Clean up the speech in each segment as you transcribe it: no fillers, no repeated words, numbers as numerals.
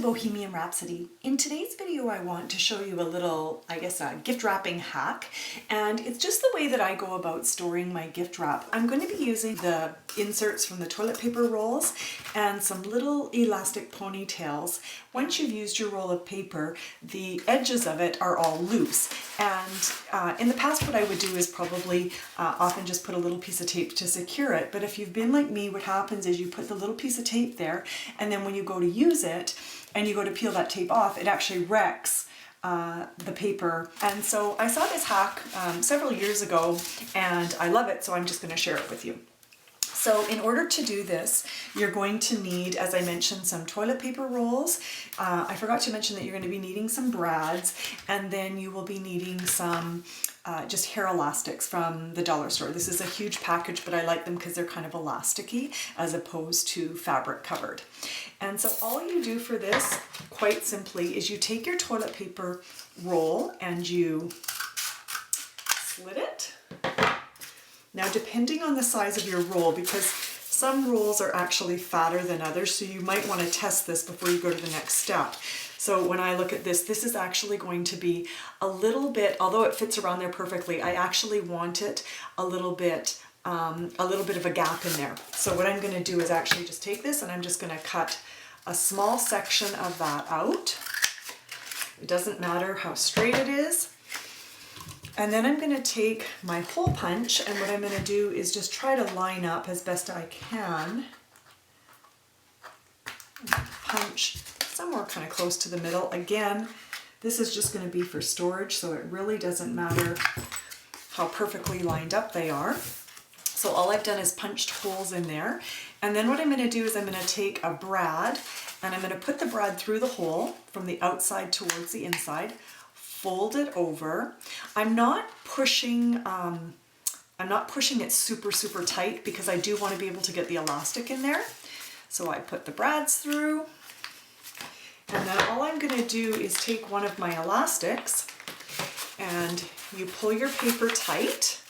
Bohemian Rhapsody. In today's video I want to show you a little, a gift wrapping hack, and it's just the way that I go about storing my gift wrap. I'm going to be using the inserts from the toilet paper rolls and some little elastic ponytails. Once you've used your roll of paper, the edges of it are all loose, and in the past what I would do is probably often just put a little piece of tape to secure it, but if you've been like me, what happens is you put the little piece of tape there, and then when you go to use it and you go to peel that tape off, it actually wrecks the paper. And so I saw this hack several years ago and I love it, so I'm just going to share it with you. So in order to do this, you're going to need, as I mentioned, some toilet paper rolls. I forgot to mention that you're going to be needing some brads, and then you will be needing some just hair elastics from the dollar store. This is a huge package, but I like them because they're kind of elasticy as opposed to fabric covered. And so all you do for this, quite simply, is you take your toilet paper roll and you slit it. Now, depending on the size of your roll, because some rolls are actually fatter than others, so you might want to test this before you go to the next step. So when I look at this, this is actually going to be a little bit, although it fits around there perfectly, I actually want it a little bit of a gap in there. So what I'm going to do is actually just take this and I'm just going to cut a small section of that out. It doesn't matter how straight it is. And then I'm going to take my hole punch, and what I'm going to do is just try to line up as best I can. Punch somewhere kind of close to the middle. Again, this is just going to be for storage, so it really doesn't matter how perfectly lined up they are. So all I've done is punched holes in there. And then what I'm going to do is I'm going to take a brad, and I'm going to put the brad through the hole from the outside towards the inside. Fold it over. I'm not pushing it super tight because I do want to be able to get the elastic in there. So I put the brads through, and then all I'm going to do is take one of my elastics and you pull your paper tight.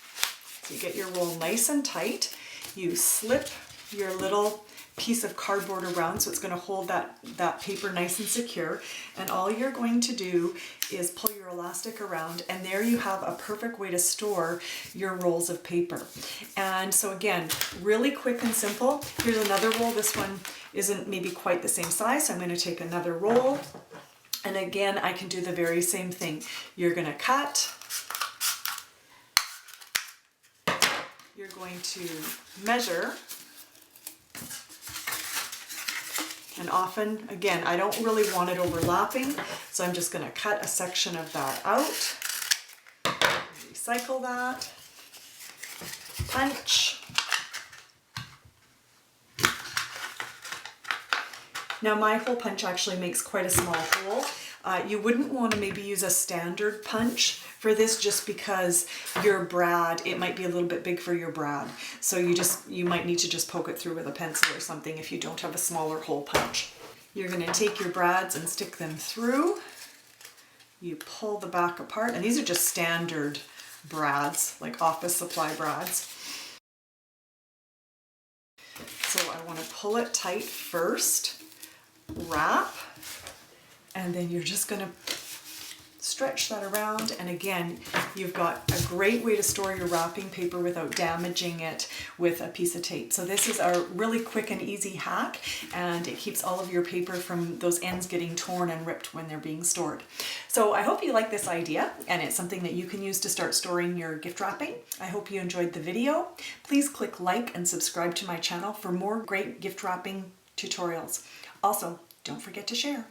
So you get your roll nice and tight. You slip your little piece of cardboard around so it's going to hold that paper nice and secure, and all you're going to do is pull your elastic around, and there you have a perfect way to store your rolls of paper. And so again, really quick and simple. Here's another roll. This one isn't maybe quite the same size, so I'm going to take another roll, and again I can do the very same thing. You're going to cut, you're going to measure. And often, again, I don't really want it overlapping, so I'm just going to cut a section of that out, recycle that, punch. Now my hole punch actually makes quite a small hole. You wouldn't want to maybe use a standard punch for this just because your brad, it might be a little bit big for your brad. So you might need to just poke it through with a pencil or something if you don't have a smaller hole punch. You're going to take your brads and stick them through. You pull the back apart, and these are just standard brads, like office supply brads. So I want to pull it tight first, wrap, and then you're just going to stretch that around, and again, you've got a great way to store your wrapping paper without damaging it with a piece of tape. So this is a really quick and easy hack, and it keeps all of your paper from those ends getting torn and ripped when they're being stored. So I hope you like this idea, and it's something that you can use to start storing your gift wrapping. I hope you enjoyed the video. Please click like and subscribe to my channel for more great gift wrapping tutorials. Also, don't forget to share.